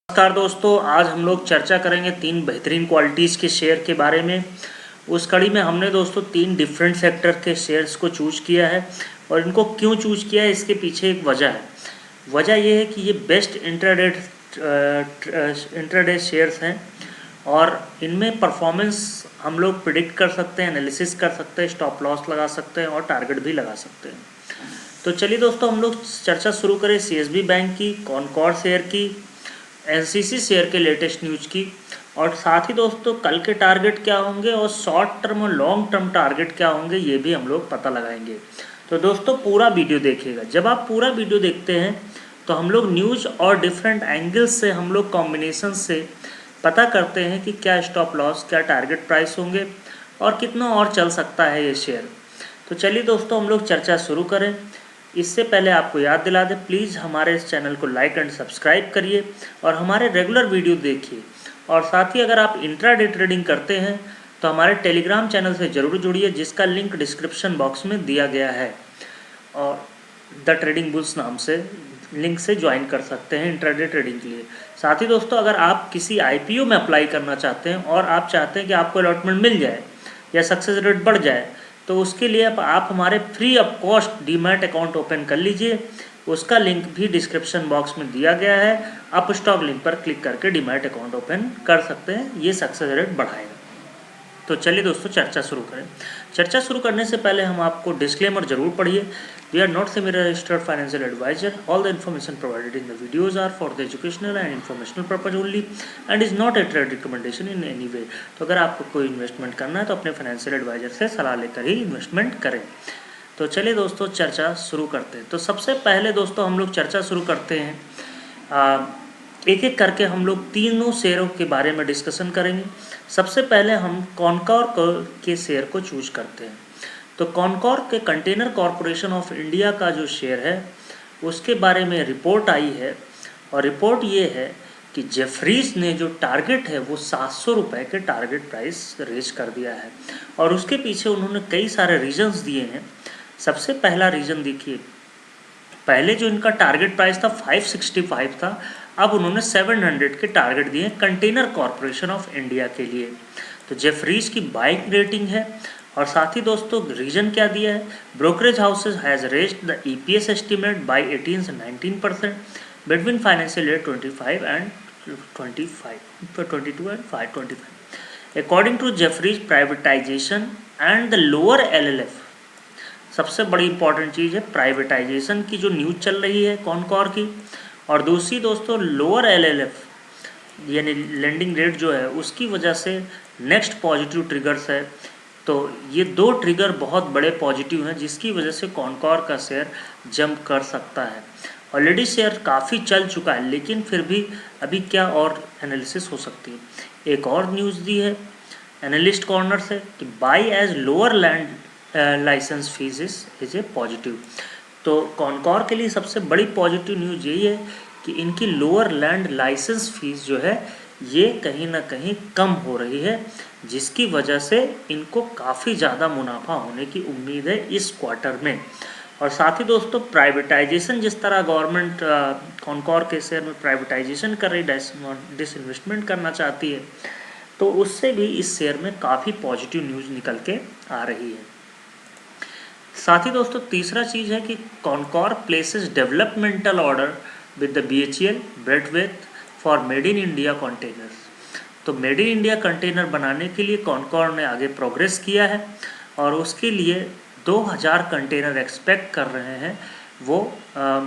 नमस्कार दोस्तों, आज हम लोग चर्चा करेंगे 3 बेहतरीन क्वालिटीज़ के शेयर के बारे में। उस कड़ी में हमने दोस्तों 3 डिफरेंट सेक्टर के शेयर्स को चूज़ किया है और इनको क्यों चूज़ किया है इसके पीछे एक वजह है। वजह ये है कि ये बेस्ट इंट्राडे शेयर्स हैं और इनमें परफॉर्मेंस हम लोग प्रिडिक्ट कर सकते हैं, एनालिसिस कर सकते हैं, स्टॉप लॉस लगा सकते हैं और टारगेट भी लगा सकते हैं। तो चलिए दोस्तों, हम लोग चर्चा शुरू करें सीएसबी बैंक की, कॉनकॉर शेयर की, एनसीसी शेयर के लेटेस्ट न्यूज़ की और साथ ही दोस्तों कल के टारगेट क्या होंगे और शॉर्ट टर्म और लॉन्ग टर्म टारगेट क्या होंगे ये भी हम लोग पता लगाएंगे। तो दोस्तों पूरा वीडियो देखिएगा। जब आप पूरा वीडियो देखते हैं तो हम लोग न्यूज़ और डिफरेंट एंगल्स से हम लोग कॉम्बिनेशन से पता करते हैं कि क्या स्टॉप लॉस, क्या टारगेट प्राइस होंगे और कितना और चल सकता है ये शेयर। तो चलिए दोस्तों, हम लोग चर्चा शुरू करें। इससे पहले आपको याद दिला दें, प्लीज़ हमारे इस चैनल को लाइक एंड सब्सक्राइब करिए और हमारे रेगुलर वीडियो देखिए। और साथ ही अगर आप इंट्राडे ट्रेडिंग करते हैं तो हमारे टेलीग्राम चैनल से ज़रूर जुड़िए, जिसका लिंक डिस्क्रिप्शन बॉक्स में दिया गया है और द ट्रेडिंग बुल्स नाम से लिंक से ज्वाइन कर सकते हैं इंट्राडे ट्रेडिंग के लिए। साथ ही दोस्तों, अगर आप किसी आईपीओ में अप्लाई करना चाहते हैं और आप चाहते हैं कि आपको अलॉटमेंट मिल जाए या सक्सेस रेट बढ़ जाए, तो उसके लिए आप हमारे free of cost demat account open कर लीजिए। उसका लिंक भी डिस्क्रिप्शन बॉक्स में दिया गया है। आप स्टॉक लिंक पर क्लिक करके डीमैट अकाउंट ओपन कर सकते हैं, ये सक्सेस रेट बढ़ाएगा। तो चलिए दोस्तों चर्चा शुरू करें। चर्चा शुरू करने से पहले हम आपको डिस्क्लेमर जरूर पढ़िए। We are not SEBI registered financial advisor. All the information provided in the videos are for the educational and informational purpose only and is not a trade recommendation in any way. तो अगर आपको कोई investment करना है तो अपने financial adviser से सलाह लेकर ही इन्वेस्टमेंट करें। तो चलिए दोस्तों चर्चा शुरू करते हैं। तो सबसे पहले दोस्तों हम लोग चर्चा शुरू करते हैं। एक एक करके हम लोग तीनों शेयरों के बारे में डिस्कशन करेंगे। सबसे पहले हम कॉनकॉर के शेयर को चूज करते हैं। तो कॉनकॉर के कंटेनर कॉरपोरेशन ऑफ इंडिया का जो शेयर है उसके बारे में रिपोर्ट आई है और रिपोर्ट ये है कि जेफरीज ने जो टारगेट है वो 700 रुपये के टारगेट प्राइस रेज कर दिया है और उसके पीछे उन्होंने कई सारे रीजन्स दिए हैं। सबसे पहला रीज़न देखिए, पहले जो इनका टारगेट प्राइस था 565 था, अब उन्होंने 700 के टारगेट दिए कंटेनर कॉरपोरेशन ऑफ इंडिया के लिए। तो जेफरीज की बाइंग रेटिंग है और साथ ही दोस्तों रीजन क्या दिया है, brokerage houses has raised the EPS estimate by 18 से 19% between financial year 25 and 22 and 525 according to Jefferies privatization and the lower LLF. सबसे बड़ी इंपॉर्टेंट चीज़ है प्राइवेटाइजेशन की जो न्यूज़ चल रही है कॉनकॉर की, और दूसरी दोस्तों लोअर एलएलएफ यानी लेंडिंग रेट जो है उसकी वजह से नेक्स्ट पॉजिटिव ट्रिगर्स है। तो ये दो ट्रिगर बहुत बड़े पॉजिटिव हैं जिसकी वजह से कॉनकॉर का शेयर जंप कर सकता है। ऑलरेडी शेयर काफ़ी चल चुका है लेकिन फिर भी अभी क्या और एनालिसिस हो सकती है। एक और न्यूज़ दी है एनालिस्ट कॉर्नर से कि by as lower land licence fee is a positive. तो कॉनकॉर के लिए सबसे बड़ी पॉजिटिव न्यूज़ यही है कि इनकी लोअर लैंड लाइसेंस फीस जो है ये कहीं ना कहीं कम हो रही है, जिसकी वजह से इनको काफ़ी ज़्यादा मुनाफा होने की उम्मीद है इस क्वार्टर में। और साथ ही दोस्तों प्राइवेटाइजेशन, जिस तरह गवर्नमेंट कॉनकॉर के शेयर में प्राइवेटाइजेशन कर रही, डिसइन्वेस्टमेंट करना चाहती है, तो उससे भी इस शेयर में काफ़ी पॉजिटिव न्यूज़ निकल के आ रही है। साथ ही दोस्तों तीसरा चीज़ है कि Concor places developmental order with the BHEL Braithwaite for made in India containers. तो मेड इन इंडिया कंटेनर बनाने के लिए कॉनकॉर ने आगे प्रोग्रेस किया है और उसके लिए 2000 कंटेनर एक्सपेक्ट कर रहे हैं वो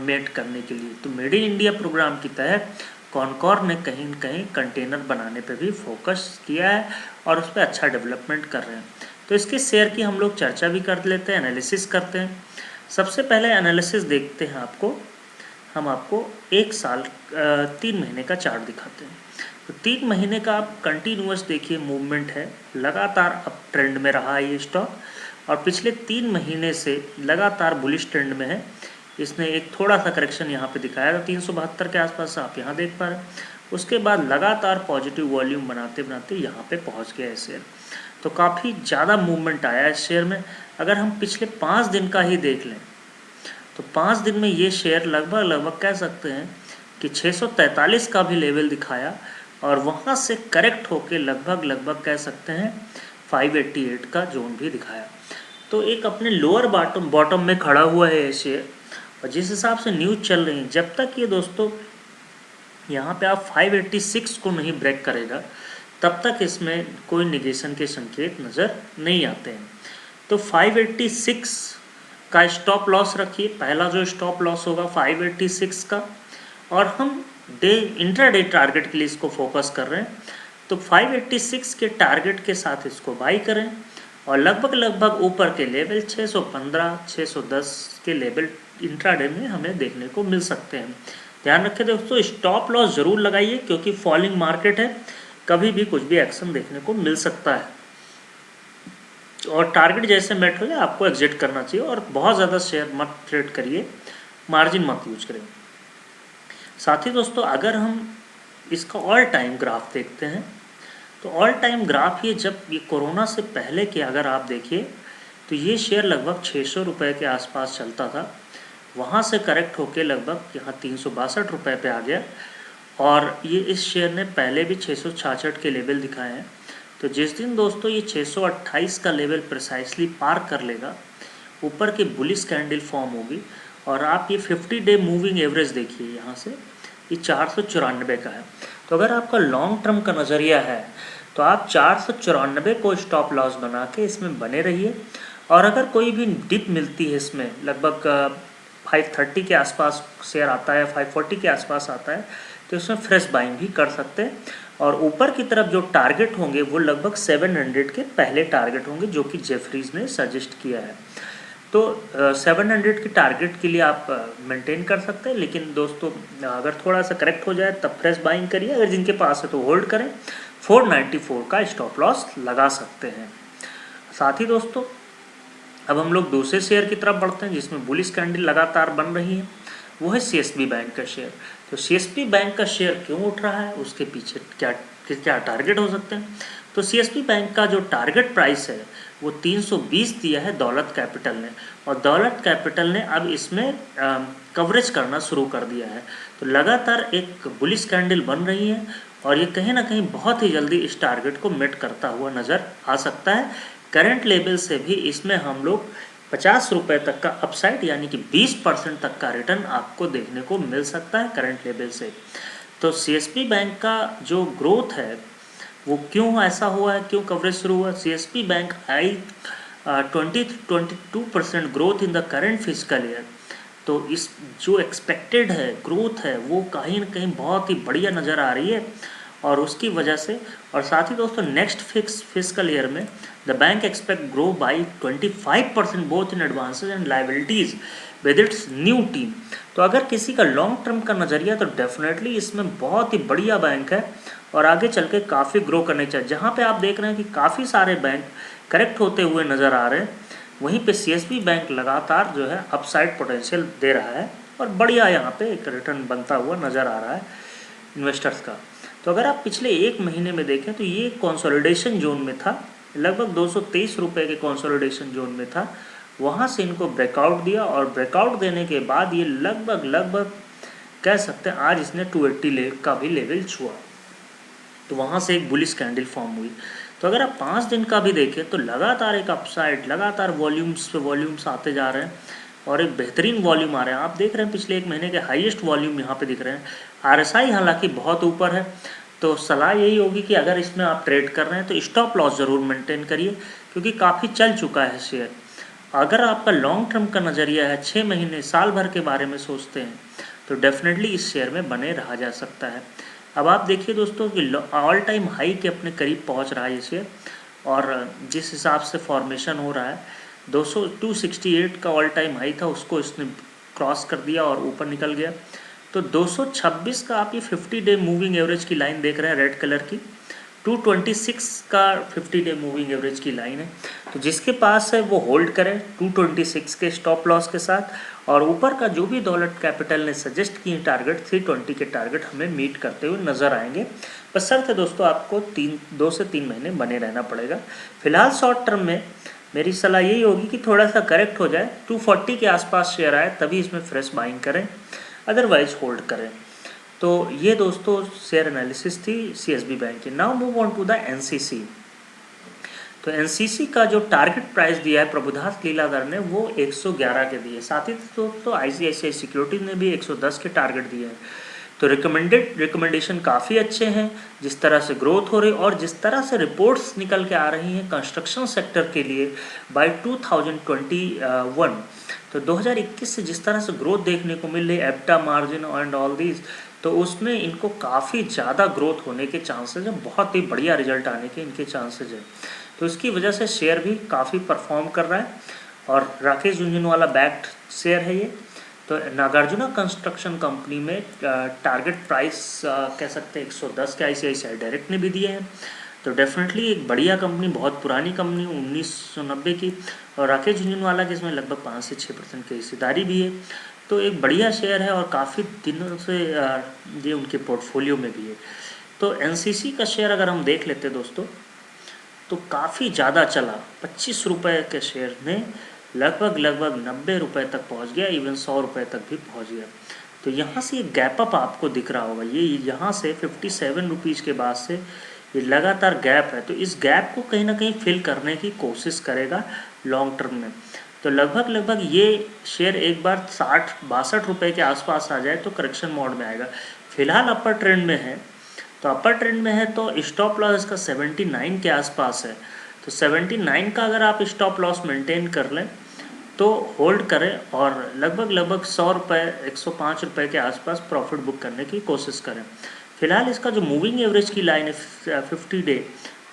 मेड करने के लिए। तो मेड इन इंडिया प्रोग्राम के तहत कॉनकॉर ने कहीं न कहीं कंटेनर बनाने पे भी फोकस किया है और उस पर अच्छा डेवलपमेंट कर रहे हैं। तो इसके शेयर की हम लोग चर्चा भी कर लेते हैं, एनालिसिस करते हैं। सबसे पहले एनालिसिस देखते हैं हम आपको 1 साल 3 महीने का चार्ट दिखाते हैं। तो 3 महीने का आप कंटिन्यूअस देखिए मूवमेंट है, लगातार अप ट्रेंड में रहा है ये स्टॉक और पिछले 3 महीने से लगातार बुलिश ट्रेंड में है। इसने एक थोड़ा सा करेक्शन यहाँ पे दिखाया था 372 के आसपास, आप यहाँ देख पा रहे हैं। उसके बाद लगातार पॉजिटिव वॉल्यूम बनाते बनाते यहाँ पे पहुँच गया है शेयर। तो काफ़ी ज़्यादा मूवमेंट आया है शेयर में। अगर हम पिछले 5 दिन का ही देख लें तो 5 दिन में ये शेयर लगभग कह सकते हैं कि 643 का भी लेवल दिखाया और वहाँ से करेक्ट होके लगभग कह सकते हैं 588 का जोन भी दिखाया। तो एक अपने लोअर बॉटम में खड़ा हुआ है ये शेयर, और जिस हिसाब से न्यूज़ चल रही है, जब तक ये दोस्तों यहाँ पे आप 586 को नहीं ब्रेक करेगा तब तक इसमें कोई निगेशन के संकेत नज़र नहीं आते हैं। तो 586 का स्टॉप लॉस रखिए, पहला जो स्टॉप लॉस होगा 586 का, और हम इंट्राडे टारगेट के लिए इसको फोकस कर रहे हैं। तो 586 के टारगेट के साथ इसको बाई करें, और लगभग ऊपर के लेवल 615 610 के लेवल इंट्राडे में हमें देखने को मिल सकते हैं। ध्यान रखें दोस्तों, स्टॉप लॉस ज़रूर लगाइए क्योंकि फॉलिंग मार्केट है, कभी भी कुछ भी एक्शन देखने को मिल सकता है, और टारगेट जैसे मेट हो जाए आपको एग्जिट करना चाहिए, और बहुत ज़्यादा शेयर मत ट्रेड करिए, मार्जिन मत यूज करें। साथ ही दोस्तों अगर हम इसका ऑल टाइम ग्राफ देखते हैं तो ऑल टाइम ग्राफ ये जब ये कोरोना से पहले के अगर आप देखिए तो ये शेयर लगभग 600 रुपये के आसपास चलता था, वहाँ से करेक्ट होके लगभग यहाँ 362 रुपये पे आ गया, और ये इस शेयर ने पहले भी 666 के लेवल दिखाए हैं। तो जिस दिन दोस्तों ये 628 का लेवल प्रिसाइसली पार कर लेगा, ऊपर की बुलिश कैंडल फॉर्म होगी, और आप ये 50 डे मूविंग एवरेज देखिए, यहाँ से ये 494 का है। तो अगर आपका लॉन्ग टर्म का नज़रिया है तो आप 494 को स्टॉप लॉस बना के इसमें बने रहिए, और अगर कोई भी डिप मिलती है इसमें लगभग 530 के आसपास शेयर आता है, 540 के आसपास आता है, तो इसमें फ्रेश बाइंग भी कर सकते हैं। और ऊपर की तरफ जो टारगेट होंगे वो लगभग 700 के पहले टारगेट होंगे जो कि जेफरीज ने सजेस्ट किया है। तो 700 की टारगेट के लिए आप मेंटेन कर सकते हैं, लेकिन दोस्तों अगर थोड़ा सा करेक्ट हो जाए तब फ्रेश बाइंग करिए, अगर जिनके पास है तो होल्ड करें। 494 का स्टॉप लॉस लगा सकते हैं। साथ ही दोस्तों अब हम लोग दूसरे शेयर की तरफ बढ़ते हैं जिसमें बुलिश कैंडल लगातार बन रही है, वो है सीएसबी बैंक का शेयर। तो सीएसबी बैंक का शेयर क्यों उठ रहा है, उसके पीछे क्या टारगेट हो सकते हैं। तो सीएसबी बैंक का जो टारगेट प्राइस है वो 320 दिया है दौलत कैपिटल ने, और दौलत कैपिटल ने अब इसमें कवरेज करना शुरू कर दिया है। तो लगातार एक बुलिश कैंडल बन रही है, और ये कहीं ना कहीं बहुत ही जल्दी इस टारगेट को मेट करता हुआ नज़र आ सकता है। करंट लेवल से भी इसमें हम लोग 50 रुपये तक का अपसाइड यानी कि 20% तक का रिटर्न आपको देखने को मिल सकता है करंट लेवल से। तो सीएसबी बैंक का जो ग्रोथ है वो क्यों ऐसा हुआ है, क्यों कवरेज शुरू हुआ। CSB bank I 22% growth in the current physical year. तो इस जो एक्सपेक्टेड है ग्रोथ है वो कहीं ना कहीं बहुत ही बढ़िया नज़र आ रही है, और उसकी वजह से, और साथ ही दोस्तों नेक्स्ट फिजिकल ईयर में the bank expect grow by 25% both in advances and liabilities with its new team. तो अगर किसी का लॉन्ग टर्म का नज़रिया तो डेफिनेटली इसमें बहुत ही बढ़िया बैंक है, और आगे चल के काफ़ी ग्रो करने चाहिए। जहाँ पे आप देख रहे हैं कि काफ़ी सारे बैंक करेक्ट होते हुए नज़र आ रहे हैं, वहीं पे सीएसबी बैंक लगातार जो है अपसाइड पोटेंशियल दे रहा है, और बढ़िया यहाँ पे एक रिटर्न बनता हुआ नज़र आ रहा है इन्वेस्टर्स का। तो अगर आप पिछले एक महीने में देखें तो ये कंसोलिडेशन जोन में था, लगभग 223 रुपये के कंसोलिडेशन जोन में था, वहाँ से इनको ब्रेकआउट दिया, और ब्रेकआउट देने के बाद ये लगभग कह सकते हैं आज इसने 280 का भी लेवल छुआ, तो वहाँ से एक बुलिश कैंडल फॉर्म हुई। तो अगर आप 5 दिन का भी देखें तो लगातार एक अपसाइड, लगातार वॉल्यूम्स पे वॉल्यूम्स आते जा रहे हैं, और एक बेहतरीन वॉल्यूम आ रहे हैं। आप देख रहे हैं पिछले एक महीने के हाईएस्ट वॉल्यूम यहाँ पे दिख रहे हैं। आरएसआई हालांकि बहुत ऊपर है, तो सलाह यही होगी कि अगर इसमें आप ट्रेड कर रहे हैं तो स्टॉप लॉस ज़रूर मेंटेन करिए, क्योंकि काफ़ी चल चुका है शेयर। अगर आपका लॉन्ग टर्म का नज़रिया है, 6 महीने साल भर के बारे में सोचते हैं, तो डेफिनेटली इस शेयर में बने रहा जा सकता है। अब आप देखिए दोस्तों कि ऑल टाइम हाई के अपने करीब पहुंच रहा है ये शेयर, और जिस हिसाब से फॉर्मेशन हो रहा है 268 का ऑल टाइम हाई था, उसको इसने क्रॉस कर दिया और ऊपर निकल गया। तो 226 का आप ये 50 डे मूविंग एवरेज की लाइन देख रहे हैं रेड कलर की, 226 का 50 डे मूविंग एवरेज की लाइन है। तो जिसके पास है वो होल्ड करें 226 के स्टॉप लॉस के साथ, और ऊपर का जो भी दौलत कैपिटल ने सजेस्ट किए टारगेट 320 के टारगेट हमें मीट करते हुए नज़र आएंगे। बस शर्त है दोस्तों आपको 2 से 3 महीने बने रहना पड़ेगा। फिलहाल शॉर्ट टर्म में मेरी सलाह यही होगी कि थोड़ा सा करेक्ट हो जाए, 240 के आसपास शेयर आए तभी इसमें फ्रेश बाइंग करें, अदरवाइज होल्ड करें। तो ये दोस्तों शेयर एनालिसिस थी CSB बैंक की। Now move on to the NCC। तो NCC का जो टारगेट प्राइस दिया है प्रभुदास लीलाधर ने वो 111 के दिए। साथ ही तो ICICI सिक्योरिटीज ने भी 110 के टारगेट दिए हैं। तो रिकमेंडेशन काफ़ी अच्छे हैं। जिस तरह से ग्रोथ हो रही और जिस तरह से रिपोर्ट्स निकल के आ रही हैं कंस्ट्रक्शन सेक्टर के लिए बाय 2021, तो 2021 से जिस तरह से ग्रोथ देखने को मिल रही है एब्टा मार्जिन एंड ऑल दीज, तो उसमें इनको काफ़ी ज़्यादा ग्रोथ होने के चांसेज हैं, बहुत ही बढ़िया रिजल्ट आने के इनके चांसेज हैं। तो इसकी वजह से शेयर भी काफ़ी परफॉर्म कर रहा है और राकेश झुनझुनवाला बैक्ड शेयर है ये। तो नागार्जुना कंस्ट्रक्शन कंपनी में टारगेट प्राइस कह सकते हैं 110 के ICICI डायरेक्ट ने भी दिए हैं। तो डेफिनेटली एक बढ़िया कंपनी, बहुत पुरानी कंपनी 1990 की, और राकेश झुनझुनवाला के इसमें लगभग 5 से 6% की हिस्सेदारी भी है। तो एक बढ़िया शेयर है और काफ़ी दिनों से ये उनके पोर्टफोलियो में भी है। तो NCC का शेयर अगर हम देख लेते दोस्तों तो काफ़ी ज़्यादा चला, 25 रुपये के शेयर में लगभग 90 रुपये तक पहुंच गया, इवन 100 रुपये तक भी पहुंच गया। तो यहाँ से एक गैप अप आपको दिख रहा होगा, ये यहाँ से 57 रुपीज़ के बाद से ये लगातार गैप है। तो इस गैप को कहीं ना कहीं फिल करने की कोशिश करेगा लॉन्ग टर्म में। तो लगभग ये शेयर एक बार 62 रुपये के आसपास आ जाए तो करेक्शन मोड में आएगा। फिलहाल अपर ट्रेंड में है, तो अपर ट्रेंड में है तो स्टॉप लॉस इसका 79 के आसपास है। तो 79 का अगर आप स्टॉप लॉस मेंटेन कर लें तो होल्ड करें और लगभग 100 रुपये 105 रुपये के आसपास प्रॉफिट बुक करने की कोशिश करें। फिलहाल इसका जो मूविंग एवरेज की लाइन है 50 डे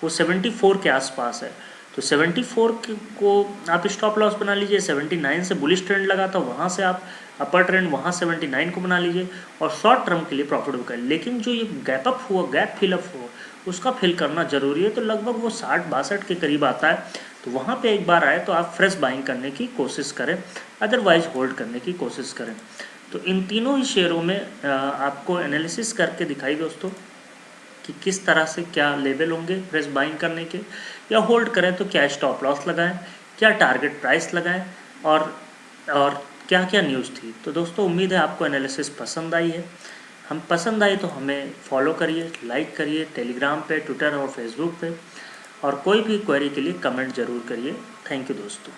वो 74 के आसपास है। तो 74 को आप स्टॉप लॉस बना लीजिए, 79 से बुलिश ट्रेंड लगा था वहाँ से आप अपर ट्रेंड वहाँ 79 को बना लीजिए और शॉर्ट टर्म के लिए प्रॉफिट बुक करें। लेकिन जो ये गैप अप हुआ, गैप फिलअप हुआ, उसका फिल करना ज़रूरी है। तो लगभग वो 60-62 के करीब आता है, तो वहाँ पे एक बार आए तो आप फ्रेश बाइंग करने की कोशिश करें, अदरवाइज होल्ड करने की कोशिश करें। तो इन तीनों ही शेयरों में आपको एनालिसिस करके दिखाई दोस्तों कि किस तरह से क्या लेवल होंगे फ्रेश बाइंग करने के, या होल्ड करें तो क्या स्टॉप लॉस लगाएं, क्या टारगेट प्राइस लगाएं, और क्या क्या न्यूज़ थी। तो दोस्तों उम्मीद है आपको एनालिसिस पसंद आई है। हम पसंद आई तो हमें फॉलो करिए, लाइक करिए टेलीग्राम पे, ट्विटर और फेसबुक पे, और कोई भी क्वेरी के लिए कमेंट ज़रूर करिए। थैंक यू दोस्तों।